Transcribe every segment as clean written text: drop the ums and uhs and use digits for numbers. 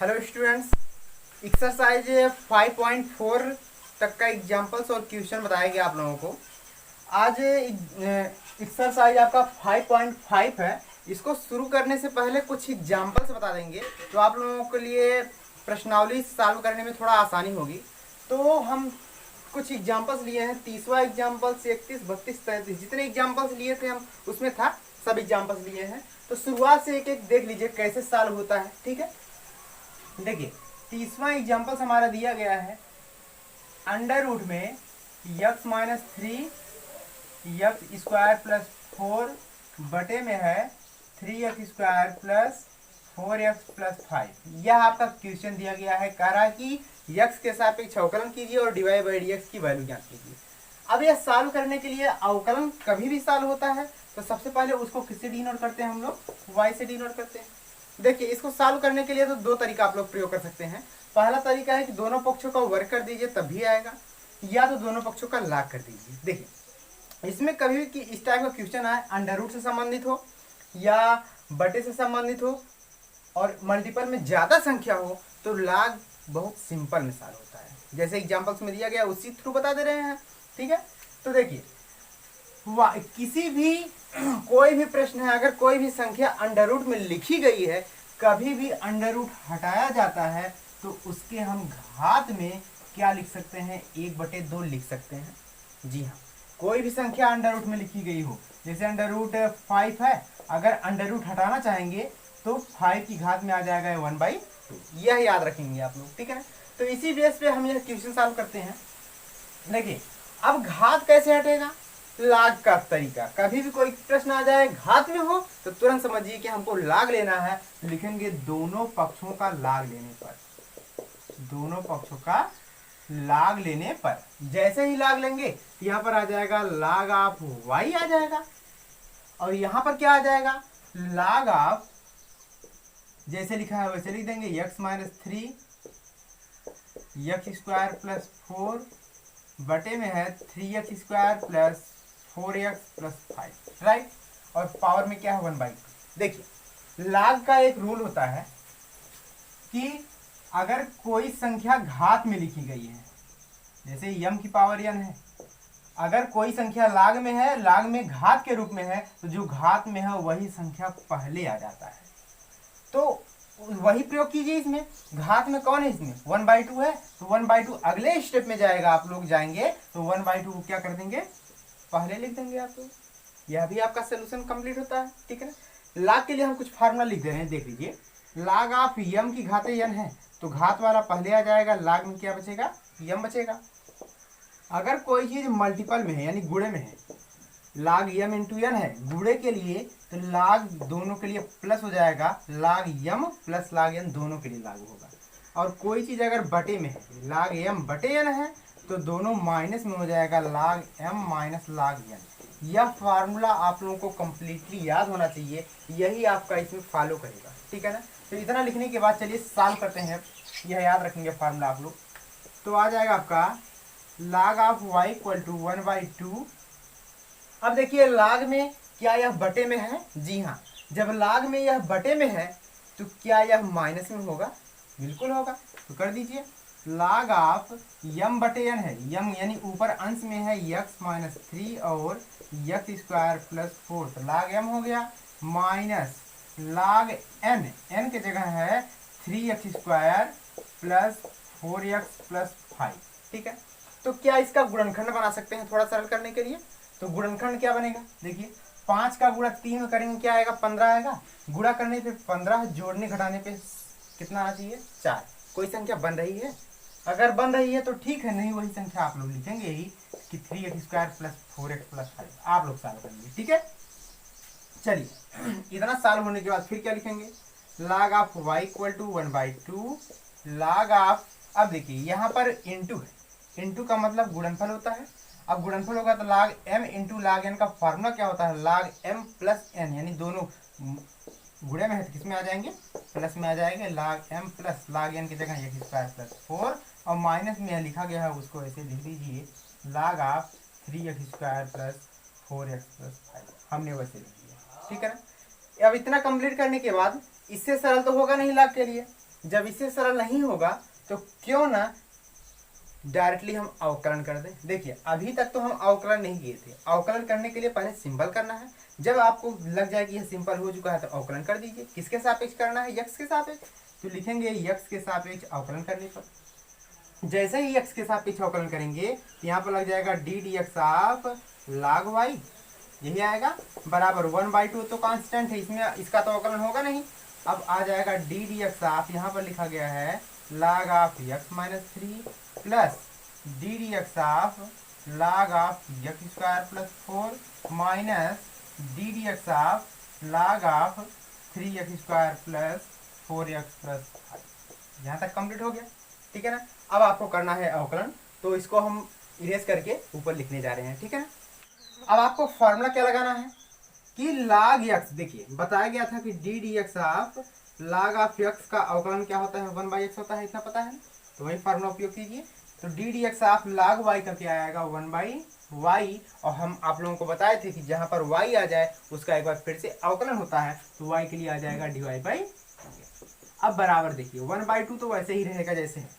Hello students, exercise 5.4 तक का examples और क्वेश्चन बताया गया आप लोगों को। आज एक्सरसाइज आपका 5.5 है। इसको शुरू करने से पहले कुछ एग्जाम्पल्स बता देंगे तो आप लोगों के लिए प्रश्नावली सॉल्व करने में थोड़ा आसानी होगी। तो हम कुछ एग्जाम्पल्स लिए हैं, 30वां एग्जाम्पल्स, 31, 32, 33 जितने एग्जाम्पल्स लिए थे हम उसमें था, सब एग्जाम्पल्स लिए हैं। तो शुरुआत से एक एक देख लीजिए कैसे सॉल्व होता है। ठीक है, देखिए 30वां एग्जाम्पल्स हमारा दिया गया है, अंडर रूट में x minus 3 x square plus 4 बटे में है 3x square plus 4x plus 5। यह आपका क्वेश्चन दिया गया है, कह रहा है कि यक्स के सापेक्ष अवकलन कीजिए और डिवाइड बाई dx की वैल्यू ज्ञात कीजिए। अब यह सॉल्व करने के लिए अवकलन कभी भी सॉल्व होता है तो सबसे पहले उसको किससे डिनोट करते हैं, हम लोग y से डिनोट करते हैं। देखिए इसको सॉल्व करने के लिए तो दो तरीका आप लोग प्रयोग कर सकते हैं। पहला तरीका है कि दोनों पक्षों का वर्ग कर दीजिए तब भी आएगा, या तो दोनों पक्षों का लाग कर दीजिए। देखिए इसमें कभी भी कि इस टाइप का क्वेश्चन आए, अंडर रूट से संबंधित हो या बटे से संबंधित हो और मल्टीपल में ज्यादा संख्या हो तो लाग बहुत सिंपल में सॉल्व होता है, जैसे एग्जांपल्स में दिया गया उसी थ्रू बता दे रहे हैं। ठीक है, तो देखिए किसी भी कोई भी प्रश्न है, अगर कोई भी संख्या अंडर रूट में लिखी गई है, कभी भी अंडर रूट हटाया जाता है तो उसके हम घात में क्या लिख सकते हैं, 1/2 लिख सकते हैं। जी हाँ, कोई भी संख्या अंडर रूट में लिखी गई हो, जैसे अंडर रूट 5 है, अगर अंडर रूट हटाना चाहेंगे तो 5 की घात में आ जाएगा 1/2। यह याद रखेंगे आप लोग। ठीक है ना, तो इसी बेस पे हम यह क्वेश्चन सॉल्व करते हैं। देखिए अब घात कैसे हटेगा, लाग का तरीका। कभी भी कोई प्रश्न आ जाए घात में हो तो तुरंत समझिए कि हमको लाग लेना है, लिखेंगे दोनों पक्षों का लाग लेने पर। दोनों पक्षों का लाग लेने पर जैसे ही लाग लेंगे तो यहाँ पर आ जाएगा लाग ऑफ y आ जाएगा, और यहाँ पर क्या आ जाएगा, लाग ऑफ, जैसे लिखा है वैसे लिख देंगे, x minus 3 x square plus 4 बटे में है 3x square plus 4x plus 5, right. और पावर में क्या है 1/2। देखिए लाग का एक रूल होता है कि अगर कोई संख्या घात में लिखी गई है, जैसे m की पावर n है, अगर कोई संख्या लाग में है, लाग में घात के रूप में है, तो जो घात में है वही संख्या पहले आ जाता है। तो वही प्रयोग कीजिए इसमें। घात में कौन है, इसमें 1/2 है, तो 1/2 अगले स्टेप में जाएगा, आप लोग जाएंगे तो 1/2 को क्या कर देंगे, पहले लिख देंगे आप लोग। यह भी आपका सोल्यूशन कंप्लीट होता है। ठीक है ना, लाग के लिए हम कुछ फार्मूला लिख दे रहे हैं, देख लीजिए। लाग ऑफ यम की घाते n है तो घात वाला पहले आ जाएगा, लाग में क्या बचेगा, यम बचेगा। अगर कोई चीज मल्टीपल में है यानी गुणे में है, लाग यम इंटू n है गुणे के लिए, तो लाग दोनों के लिए प्लस हो जाएगा, लाग यम प्लस लाग n दोनों के लिए लागू होगा। और कोई चीज अगर बटे में है, लाग यम बटे n है, तो दोनों माइनस में हो जाएगा, लाग m माइनस लाग n। यह फार्मूला आप लोगों को कंप्लीटली याद होना चाहिए, यही आपका इसमें फॉलो करेगा। ठीक है ना, तो इतना लिखने के बाद चलिए सॉल्व करते हैं, यह याद रखेंगे फार्मूला आप लोग। तो आ जाएगा आपका लाग ऑफ y इक्वल टू 1/2। अब देखिए लाग में क्या यह बटे में है, जी हाँ, जब लाग में यह बटे में है तो क्या यह माइनस में होगा, बिल्कुल होगा। तो कर दीजिए, लाग ऑफ यम बटे n है, यम यानी ऊपर अंश में है यक्स माइनस 3 और यक्स स्क्वायर प्लस 4, तो लाग m हो गया, माइनस लाग n, n के जगह है 3x square plus 4x plus 5। ठीक है, तो क्या इसका गुणनखंड बना सकते हैं थोड़ा सरल करने के लिए। तो गुणनखंड क्या बनेगा, देखिए 5 का गुणा 3 में करेंगे क्या आएगा, 15 आएगा। गुणा करने पे 15, जोड़ने घटाने पे कितना आना चाहिए, 4। कोई संख्या बन रही है, अगर बन रही है तो ठीक है, नहीं वही संख्या आप लोग लिखेंगे ही कि 3x square plus 4x plus 5 आप लोग सॉल्व करेंगे। ठीक है, चलिए इतना सॉल्व होने के बाद फिर क्या लिखेंगे, log of y equal to 1/2 log of, अब देखिए यहाँ पर इंटू है, इंटू का मतलब गुणनफल होता है। अब गुणनफल होगा तो log m into log n का फार्मूला क्या होता है, log m प्लस n, यानी दोनों गुणे में है तो किसमें आ जाएंगे, प्लस में आ जाएंगे, log m plus log n की जगह x स्क्वायर प्लस 4 और माइनस में लिखा गया है उसको ऐसे लिख दीजिए, log of 3x square plus 4x plus 5, हमने वैसे लिख दिया। ठीक है ना, अब इतना कंप्लीट करने के बाद इससे सरल तो होगा नहीं लाग के लिए, जब इससे सरल नहीं होगा तो क्यों ना डायरेक्टली हम अवकलन कर दें। देखिए अभी तक तो हम अवकलन नहीं किए थे, अवकलन करने के लिए पहले सिंपल करना है। जब आपको लग जाए कि यह सिंपल हो चुका है तो अवकलन कर दीजिए। किसके सापेक्ष करना है? यक्स के सापेक्ष। तो लिखेंगे यक्स के सापेक्ष अवकलन करने पर। जैसे ही यक्स के सापेक्ष अवकलन करेंगे यहाँ पर लग जाएगा D D x of log y, यही आएगा बराबर 1/2। तो कांस्टेंट है इसमें, इसका तो अवकलन होगा नहीं। अब आ जाएगा डी डी एक्स ऑफ, यहाँ पर लिखा गया है log of x minus 3 plus D D x of log of x square plus 4 minus D D x of log of 3x square plus 4x plus 5। यहाँ तक कंप्लीट हो गया, ठीक है ना। अब आपको करना है अवकलन, तो इसको हम इरेज करके ऊपर लिखने जा रहे हैं, ठीक है ना। अब आपको फॉर्मूला क्या लगाना है कि log x, देखिए बताया गया था कि D D x of log of x का अवकलन क्या होता है? 1/x होता है, इतना पता है। तो वही फॉर्मूला उपयोग कीजिए। तो D D x of log y का क्या आएगा? 1/y। और हम आप लोगों को बताए थे कि जहां पर y आ जाए उसका एक बार फिर से अवकलन होता है, तो y के लिए आ जाएगा dy/। अब बराबर देखिए 1/2 तो वैसे ही रहेगा जैसे है।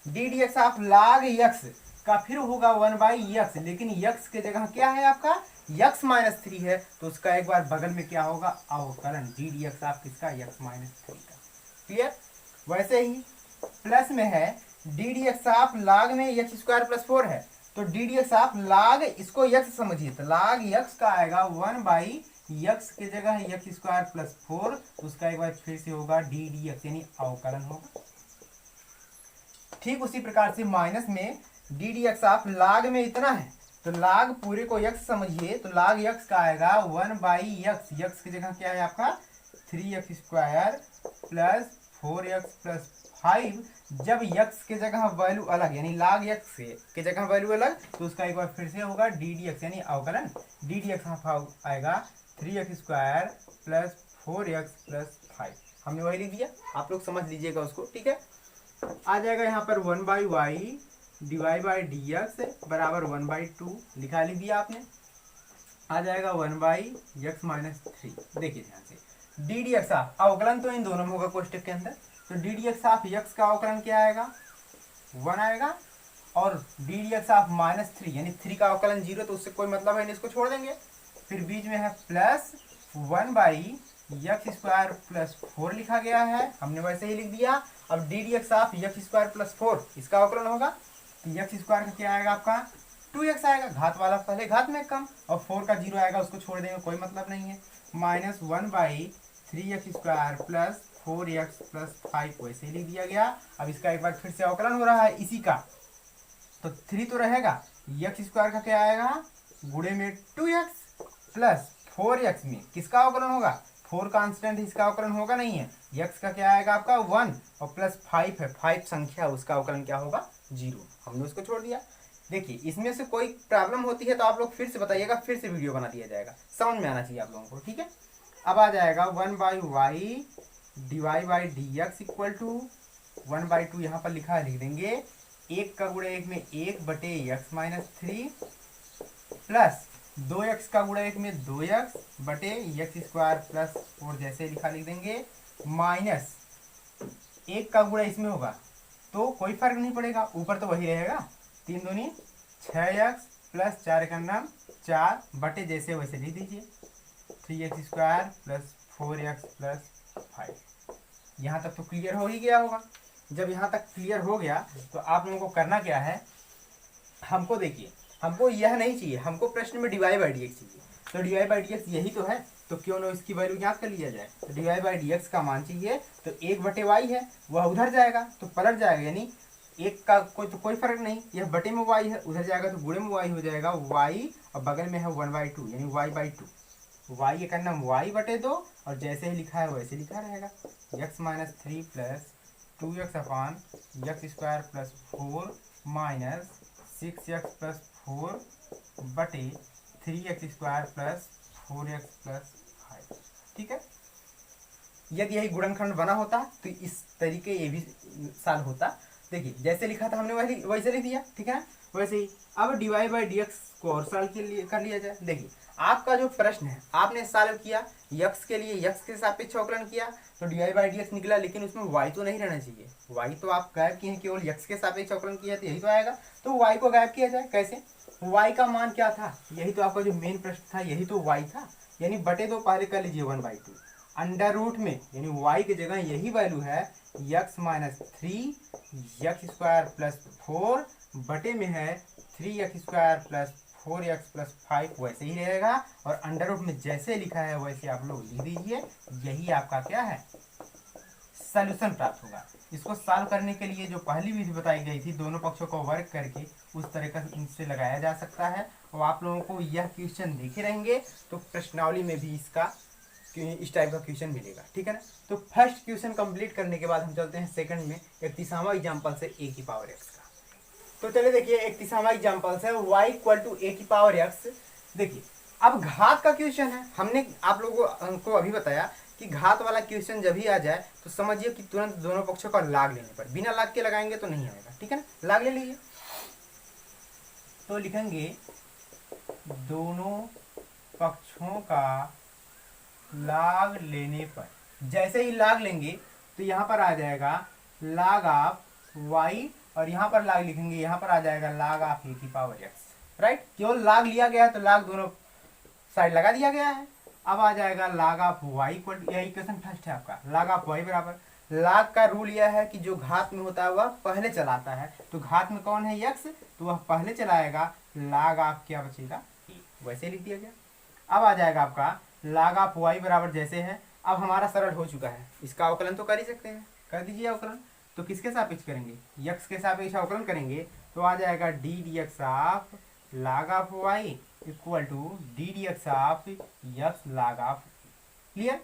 D D x of log x का फिर होगा 1/x, लेकिन x के जगह क्या है आपका? x माइनस 3 है, तो उसका एक बार बगल में क्या होगा? अवकलन। डी डी एक्स ऑफ किसका? x माइनस 3 का। क्लियर? वैसे ही प्लस में है D D x of log में x स्क्वायर प्लस 4 है, तो D D x of log, इसको x समझिए, तो log x का आएगा 1/x के जगह x स्क्वायर प्लस 4, तो उसका एक बार फिर से होगा डी डी एक्स, यानी अवकलन होगा। ठीक उसी प्रकार से माइनस में D D x of log में इतना है, तो log पूरे को x समझिए, तो log x का आएगा 1/x, x की जगह क्या है आपका? 3x square plus 4x plus 5। जब x के जगह वैल्यू अलग, यानी log x के जगह वैल्यू अलग, तो उसका एक बार फिर से होगा डी डी एक्स, यानी अवकलन। डी डी एक्स आएगा 3x square plus 4x plus 5। हमने वही लिख दिया, आप लोग समझ लीजिएगा उसको, ठीक है। आ जाएगा यहाँ पर 1/y divide by D X बराबर 1/2 लिख दिया आपने। आ जाएगा 1/x माइनस 3। देखिए ध्यान से डी डी एक्स ऑफ अवकलन तो इन दोनों में होगा कोष्टक के अंदर, तो D D x of x का अवकलन क्या आएगा? 1 आएगा, और D D x of minus 3 यानी 3 का अवकलन 0, तो उससे कोई मतलब है नहीं, इसको छोड़ देंगे। फिर बीच में है प्लस 1/x स्क्वायर प्लस 4 लिखा गया है, हमने वैसे ही लिख दिया। अब D D x of x square plus 4 इसका अवकलन होगा, तो x स्क्वायर का क्या आएगा आपका? 2x आएगा, घात वाला पहले घात में कम, और 4 का 0 आएगा, उसको छोड़ देंगे, कोई मतलब नहीं है। Minus 1/3x square plus 4x plus 5 वैसे ही लिख दिया गया। अब इसका एक बार फिर से अवकलन हो रहा है इसी का, तो 3 तो रहेगा, x स्क्वायर का क्या आएगा? गुणे में 2x प्लस 4x में किसका अवकलन होगा? 4 कांस्टेंट, इसका अवकलन होगा नहीं है। x का क्या आएगा आपका? 1, और प्लस 5 है, 5 संख्या, उसका अवकलन क्या होगा? 0। हमने उसको छोड़ दिया। देखिए इसमें से कोई प्रॉब्लम होती है तो आप लोग फिर से बताइएगा, फिर से वीडियो बना दिया जाएगा, समझ में आना चाहिए आप लोगों को, ठीक है। अब आ जाएगा 1/y divide by D X equal to 1/2, यहाँ पर लिखा है, लिख देंगे 1 का गुणा 1 में 1/x माइनस 3 प्लस 2x का गुणा 1 में 2x/x स्क्वायर प्लस 4, जैसे लिखा लिख देंगे, माइनस 1 का गुणा इसमें होगा तो कोई फर्क नहीं पड़ेगा, ऊपर तो वही रहेगा, 3 दूनी 6x प्लस 4 का नाम 4 बटे जैसे वैसे लिख दीजिए, 3x square plus 4x plus 5। यहाँ तक तो क्लियर हो ही गया होगा। जब यहाँ तक क्लियर हो गया तो आप लोगों को करना क्या है, हमको देखिए, हमको यह नहीं चाहिए, हमको प्रश्न में D Y by D X चाहिए। तो D Y by D x यही तो है, तो क्यों ना इसकी वैल्यू ज्ञात कर लिया जाए। तो D Y by D X का मान चाहिए, तो 1/y है वह उधर जाएगा तो पलट जाएगा, यानी 1 का कोई फर्क नहीं, यह बटे में y है, उधर जाएगा तो गुणे में y हो जाएगा, y और बगल में है 1/2 यानी y/2, y का नाम y/2, और जैसे ही लिखा है वैसे लिखा रहेगा, x माइनस 3 प्लस 2x अपान x square plus 4 minus 6x plus 4 बटे 3x square plus 4x plus 5। ठीक है, यदि यही गुणनखंड बना होता तो इस तरीके ये भी साल होता, देखिए जैसे लिखा था हमने वैसे लिख दिया, ठीक है ना। वैसे ही अब dy बाई डी को और सॉल्व कर लिया जाए। देखिए आपका जो प्रश्न है आपने सॉल्व किया, x के लिए x के सापेक्ष अवकलन किया तो dy बाई डी निकला, लेकिन उसमें y तो नहीं रहना चाहिए। y तो आप गायब किए हैं, केवल x के सापेक्ष अवकलन किया तो यही तो आएगा। तो y को गायब किया जाए कैसे? y का मान क्या था? यही तो आपका जो मेन प्रश्न था, यही तो y था, यानी बटे दो पहले कर लीजिए 1/2 अंडर रूट में, यानी y की जगह यही वैल्यू है x माइनस 3x² + 4 बटे में है 3x² + 4x + 5 वैसे ही रहेगा, और अंडर रूट में जैसे लिखा है वैसे आप लोग लिख दीजिए। यही आपका क्या है? सॉल्यूशन प्राप्त होगा। इसको सॉल्व करने के लिए जो पहली विधि बताई गई थी, दोनों पक्षों को वर्क करके उस तरीके से इनसे लगाया जा सकता है। और आप लोगों को यह क्वेश्चन देखे रहेंगे तो प्रश्नावली में भी इसका इस टाइप का क्वेश्चन मिलेगा, ठीक है ना। तो फर्स्ट क्वेश्चन कंप्लीट करने के बाद हम चलते हैं सेकंड में, 31वां एग्जांपल से a की पावर x का। तो चलिए देखिए 31वां एग्जांपल है y = a की पावर x। देखिए अब घात का क्वेश्चन है, हमने आप लोगों को अभी बताया कि घात वाला क्वेश्चन जब भी आ जाए तो समझिए कि तुरंत दोनों पक्षों का लाग लेने पर, बिना लाग के लगाएंगे तो नहीं आएगा, ठीक है ना। लाग ले लीजिए तो लिखेंगे दोनों पक्षों का लाग लेने पर। जैसे ही लाग लेंगे तो यहाँ पर आ जाएगा लाग ऑफ y, और यहाँ पर लाग लिखेंगे, यहाँ पर आ जाएगा लाग ऑफ a की पावर x, राइट। केवल लाग लिया गया है तो लाग दोनों साइड लगा दिया गया है। अब आ जाएगा लाग ऑफ y इक्वल, यह इक्वेशन फर्स्ट है आपका, लाग ऑफ y बराबर, लाग का रूल यह है कि जो घात में होता है वह पहले चलाता है, तो घात में कौन है x, तो वह पहले चलाएगा, लाग ऑफ क्या बचेगा, वैसे लिख दिया गया। अब आ जाएगा आपका लाग ऑफ y बराबर जैसे है, अब हमारा सरल हो चुका है, इसका अवकलन तो कर ही सकते हैं, कर दीजिए अवकलन। तो किसके सापेक्ष करेंगे? x के सापेक्ष अवकलन करेंगे तो आ जाएगा d dx of log of y equal to d dx of x log of. Clear?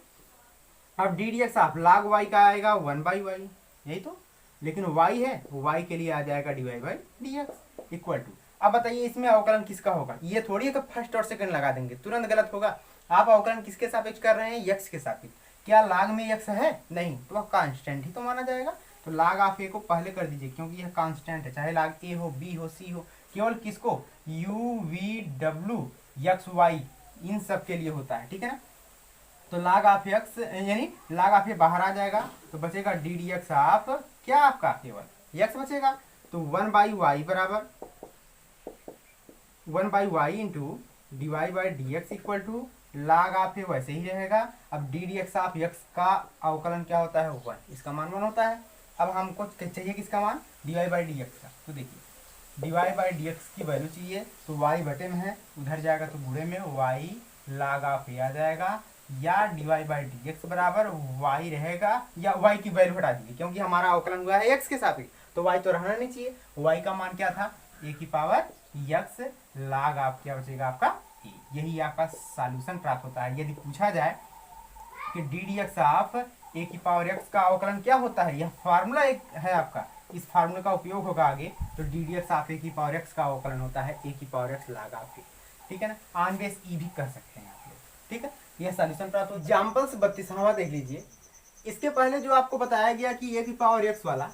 अब d dx of log y का आएगा 1/y, यही तो, लेकिन y है, y के लिए आ जाएगा dy by dx equal to. अब बताइए इसमें अवकलन किसका होगा? ये थोड़ी है कि फर्स्ट और सेकंड लगा देंगे, तुरंत गलत होगा। आप अवकलन किसके सापेक्ष कर रहे हैं? x के सापेक्ष। क्या लाग में x है? नहीं, तो वह कांस्टेंट ही तो माना जाएगा। तो लाग ऑफ a को पहले कर दीजिए क्योंकि यह कांस्टेंट है, चाहे लाग a हो, b हो, c हो, केवल किसको? u v w x y इन सब के लिए होता है, ठीक है ना। तो लाग ऑफ x यानी लाग ऑफ a बाहर आ जाएगा तो बचेगा d dx ऑफ क्या आपका केवल x बचेगा, तो 1/y बराबर 1/y into dy by D X equal to log of A वैसे ही रहेगा। अब D D x of X का अवकलन क्या होता है? 1, इसका मान 1 होता है। अब हमको चाहिए किसका मान? D Y by D X का। तो देखिए D Y by D X की वैल्यू चाहिए तो y बटे में है, उधर जाएगा तो गुणे में y लाग ऑफ ए आ जाएगा, या D Y by D X बराबर y रहेगा, या y की वैल्यू हटा दीजिए क्योंकि हमारा अवकलन हुआ है x के सापेक्ष, तो y तो रहना नहीं चाहिए। y का मान क्या था? a की पावर x लाग ऑफ क्या बचेगा आपका a। यही आपका सॉल्यूशन प्राप्त होता है। यदि पूछा जाए कि D D x of a की पावर x का अवकलन क्या होता है, यह फार्मूला एक है आपका, इस फार्मूले का उपयोग होगा आगे। तो D D x of a की पावर x का अवकलन होता है a की power x log of a, ठीक है ना। ऑन बेस ई भी कर सकते हैं आप लोग, ठीक है। यह सॉल्यूशन प्राप्त हो। एग्जाम्पल्स 32वां देख लीजिए। इसके पहले जो आपको बताया गया कि a की पावर x वाला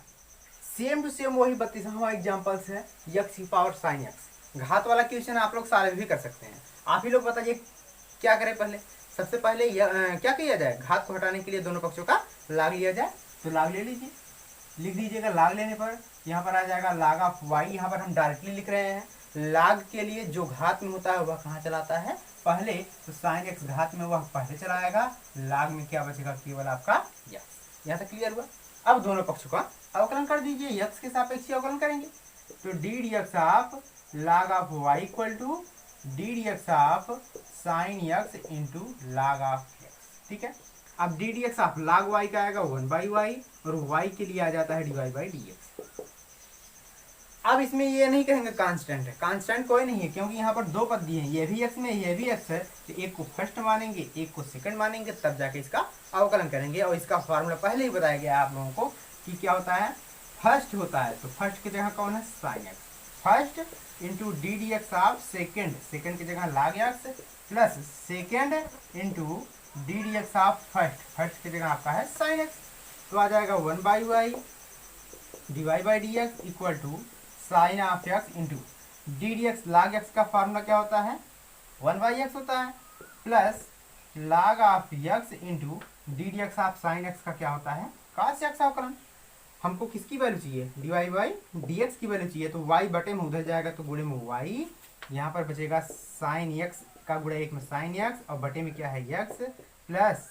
सेम टू सेम वही 32वां एग्जाम्पल्स है, x की पावर साइन x। घात वाला क्वेश्चन आप लोग सारे भी कर सकते हैं। आप ही लोग बताइए क्या करें? पहले सबसे पहले क्या किया जाए? घात को हटाने के लिए दोनों पक्षों का लाग लिया जाए। तो लाग ले लीजिए, लिख दीजिएगा। लाग लेने पर यहाँ पर आ जाएगा लाग ऑफ y, यहाँ पर हम डायरेक्टली लिख रहे हैं। लाग के लिए जो घात में होता है वह कहाँ चलाता है? पहले। तो साइन x घात में वह पहले चलाएगा, लाग में क्या बचेगा? केवल आपका x। यहाँ तक क्लियर हुआ। अब दोनों पक्षों का अवकलन कर दीजिए, x के सापेक्ष अवकलन करेंगे। तो D D x of log of y equal to D D x of sine x into log of x, ठीक है। अब D D x of log y का आएगा 1/y, और y के लिए आ जाता है D Y by D X. अब इसमें ये नहीं कहेंगे कांस्टेंट है, कांस्टेंट कोई नहीं है क्योंकि यहाँ पर दो पद दिए हैं, ये भी x में ये भी x है। तो एक को फर्स्ट मानेंगे, एक को सेकंड मानेंगे, तब जाके इसका अवकलन करेंगे। और इसका फॉर्मूला पहले ही बताया गया है आप लोगों को कि क्या होता है? फर्स्ट होता है, तो फर्स्ट की जगह कौन है? Sine x। First into D D x of second, second की जगह log x, plus second into D D x of first, first की जगह आपका है साइन x। तो आ जाएगा 1/y D Y by D X equal to sine of X into D D X. Log X का फार्मूला क्या होता है, 1/x होता है, plus log of X into D D x of sine X का क्या होता है, cos एक्स अवकलन। हमको किसकी वैल्यू चाहिए, D Y by D X की वैल्यू चाहिए, तो y बटे में उधर जाएगा तो गुणे में y, यहाँ पर बचेगा साइन एक्स का गुणा एक में साइन एक्स और बटे में क्या है x plus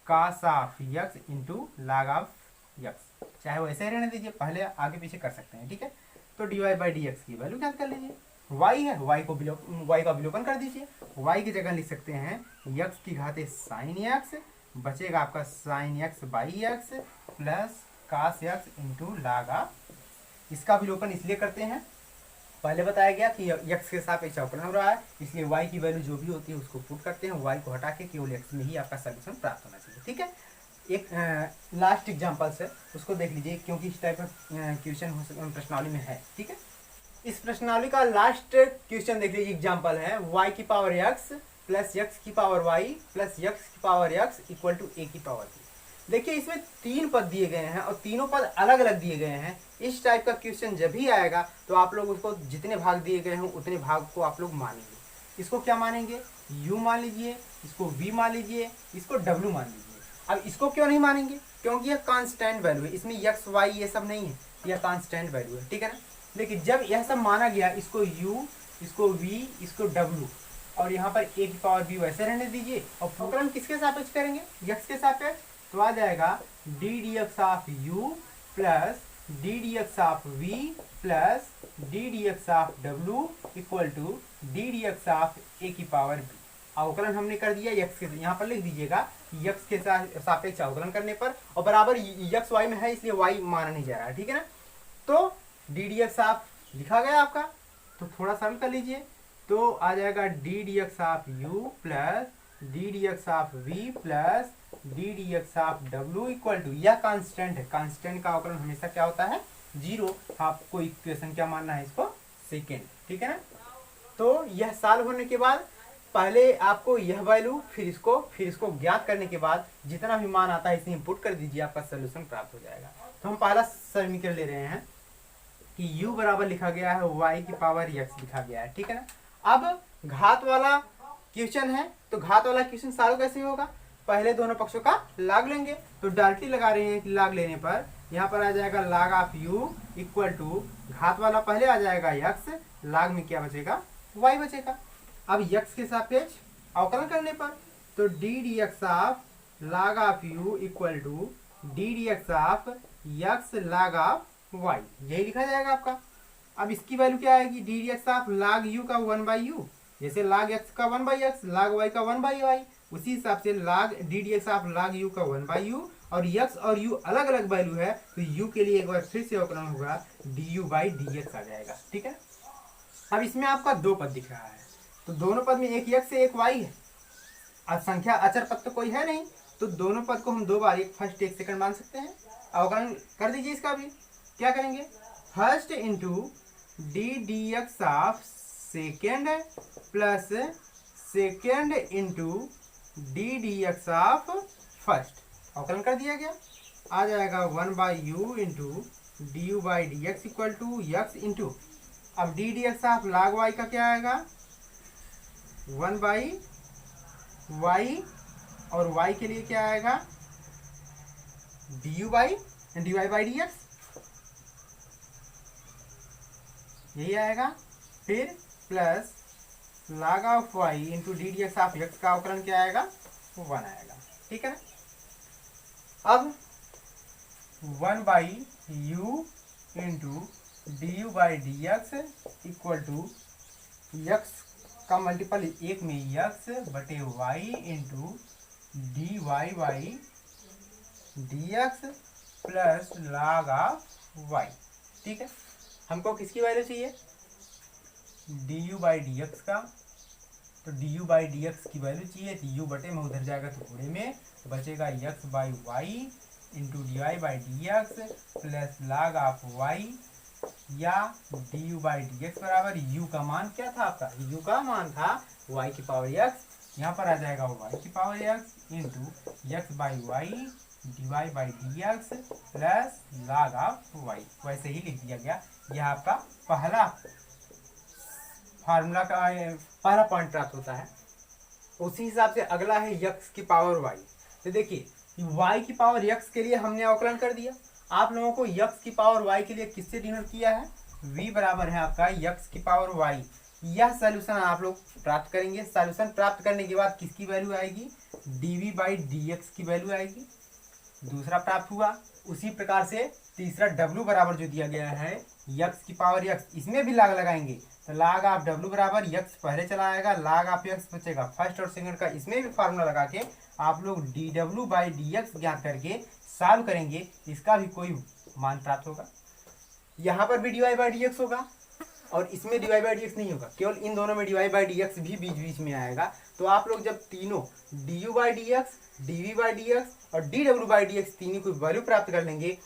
cos of x into log of x। चाहे वो ऐसे ही रहने दीजिए, पहले आगे पीछे कर सकते हैं, ठीक है। तो D Y by D X की वैल्यू ज्ञात कर लीजिए, y है y का विलोपन कर दीजिए, y की जगह लिख सकते हैं x की घाते साइन एक्स, बचेगा आपका sine x by x plus cos x into log of. इसका विलोपन इसलिए करते हैं, पहले बताया गया कि x के सापेक्ष अवकलन हो रहा है, इसलिए y की वैल्यू जो भी होती है उसको पुट करते हैं, y को हटा के केवल x में ही आपका सॉल्यूशन प्राप्त होना चाहिए, ठीक है। एक लास्ट एग्जांपल्स है उसको देख लीजिए, क्योंकि इस टाइप का क्वेश्चन प्रश्नावली में है, ठीक है। इस प्रश्नावली का लास्ट क्वेश्चन देख लीजिए, एग्जांपल है y की पावर x प्लस x की पावर y प्लस x की power x equal to a की पावर b। देखिए इसमें 3 पद दिए गए हैं और तीनों पद अलग अलग दिए गए हैं। इस टाइप का क्वेश्चन जब भी आएगा तो आप लोग उसको जितने भाग दिए गए हैं उतने भाग को आप लोग मानेंगे। इसको क्या मानेंगे, u मान लीजिए, इसको v मान लीजिए, इसको w मान लीजिए। अब इसको क्यों नहीं मानेंगे, क्योंकि यह कांस्टेंट वैल्यू है, इसमें x y ये सब नहीं है, यह कांस्टेंट वैल्यू है, ठीक है ना। लेकिन जब यह सब माना गया, इसको u, इसको v, इसको w और यहाँ पर a की पावर b वैसे रहने दीजिए, और अवकलन किसके सापेक्ष करेंगे, x के सापेक्ष, तो आ जाएगा D D x of u plus D D x of v plus D D x of w equal to D D x of a की पावर b। अवकलन हमने कर दिया x के, यहाँ पर लिख दीजिएगा x के सापेक्ष अवकलन करने पर, और बराबर x y में है इसलिए y माना नहीं जा रहा है, ठीक है ना। तो डी डी एक्स ऑफ लिखा गया आपका, तो थोड़ा सरल कर लीजिए, तो आ जाएगा D D x of u plus D D x of v plus D D x of w equal to, यह कांस्टेंट है, कांस्टेंट का अवकलन हमेशा क्या होता है, 0। आपको इक्वेशन क्या मानना है, इसको सेकेंड, ठीक है ना। तो यह सॉल्व होने के बाद पहले आपको यह वैल्यू फिर इसको ज्ञात करने के बाद जितना भी मान आता है इसे इनपुट कर दीजिए, आपका सोल्यूशन प्राप्त हो जाएगा। तो हम पहला समीकरण ले रहे हैं कि u बराबर लिखा गया है y की पावर x लिखा गया है, ठीक है ना। अब घात वाला क्वेश्चन है, तो घात वाला क्वेश्चन सॉल्व कैसे होगा, पहले दोनों पक्षों का लाग लेंगे, तो डायरेक्टली लगा रहे हैं कि लाग लेने पर यहाँ पर आ जाएगा लाग ऑफ u इक्वल टू घात वाला पहले आ जाएगा x, लाग में क्या बचेगा, y बचेगा। अब x के सापेक्ष अवकलन करने पर तो D D x of log of u equal to D D x of x log of y, यही लिखा जाएगा आपका। अब इसकी वैल्यू क्या आएगी, डी डी एक्स ऑफ लाग u का 1/u, जैसे लाग x का 1/x, लाग y का 1/y, उसी हिसाब से लाग डी डी एक्स ऑफ लाग u का 1/u, और x और u अलग अलग वैल्यू है तो u के लिए एक बार फिर से अवकलन होगा du बाई dx आ जाएगा, ठीक है। अब इसमें आपका 2 पद दिख रहा है, तो दोनों पद में एक x से एक y है, अब संख्या अचर पद तो कोई है नहीं, तो दोनों पद को हम 2 बार, एक फर्स्ट एक सेकंड मान सकते हैं। अवकलन कर दीजिए इसका भी, क्या करेंगे, first into D D x of second plus second into D D x of first, अवकलन कर दिया गया, आ जाएगा 1/u into D you by D X equal to X into, अब D D x of log y का क्या आएगा, 1/y, और y के लिए क्या आएगा, d you by d Y by D x, यही आएगा। फिर plus log of y into D D x of x का अवकलन क्या आएगा, 1 आएगा, ठीक है ना। अब 1/u into D you by D X equal to x का मल्टीपल एक में x बटे y into D Y by D X plus log of y, ठीक है। हमको किसकी वैल्यू चाहिए, D you by D X का, तो D you by D X की वैल्यू चाहिए, तो यू बटे में उधर जाएगा तो पूरे में, तो बचेगा X by Y into D Y by D X plus log of Y, या D you by D X बराबर यू का मान क्या था आपका, यू का मान था y की पावर x, यहाँ पर आ जाएगा y की power x into X by Y D by D X plus log of Y, वैसे ही लिख दिया गया। यह आपका पहला फार्मूला का पहला पॉइंट प्राप्त होता है। उसी हिसाब से अगला है यक्स की पावर वाई। तो देखिए वाई की पावर यक्स के लिए हमने अवकलन कर दिया। आप लोगों को यक्स की पावर वाई के लिए किससे डिनोट किया है, v बराबर है आपका यक्स की पावर वाई। यह सॉल्यूशन आप लोग प्राप्त करेंगे। सॉल्यूशन प्राप्त करने के बाद किसकी वैल्यू आएगी, dv बाई डी एक्स की वैल्यू आएगी। दूसरा प्राप्त हुआ। उसी प्रकार से तीसरा w बराबर जो दिया गया है यक्स की पावर यक्स, इसमें भी लाग लगाएंगे तो लाग ऑफ w बराबर यक्स पहले चला आएगा, लाग ऑफ यक्स बचेगा फर्स्ट और सेकंड का, इसमें भी फार्मूला लगा के आप लोग dw बाई डी एक्स ज्ञात करके सॉल्व करेंगे, इसका भी कोई मान प्राप्त होगा। यहाँ पर भी dy बाई डी एक्स होगा और इसमें dy बाई डी एक्स नहीं होगा, केवल इन दोनों में dy बाई डी एक्स भी बीच बीच में आएगा। तो आप लोग जब तीनों du by D x, dv by D x और dw बाई डी एक्स तीनों की वैल्यू प्राप्त कर लेंगे,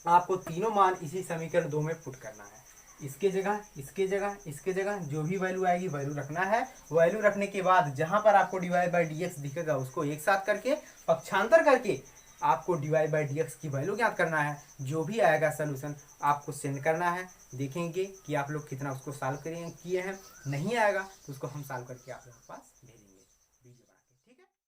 आपको तीनों मान इसी समीकरण 2 में पुट करना है। इसके जगह इसके जगह इसके जगह जो भी वैल्यू आएगी वैल्यू रखना है। वैल्यू रखने के बाद जहां पर आपको dy बाई डी एक्स दिखेगा उसको एक साथ करके पक्षांतर करके आपको dy बाई डी एक्स की वैल्यू ज्ञात करना है। जो भी आएगा सोल्यूशन आपको सेंड करना है। देखेंगे कि आप लोग कितना उसको सॉल्व किए हैं। नहीं आएगा तो उसको हम सॉल्व करके आप लोगों के पास भेजेंगे।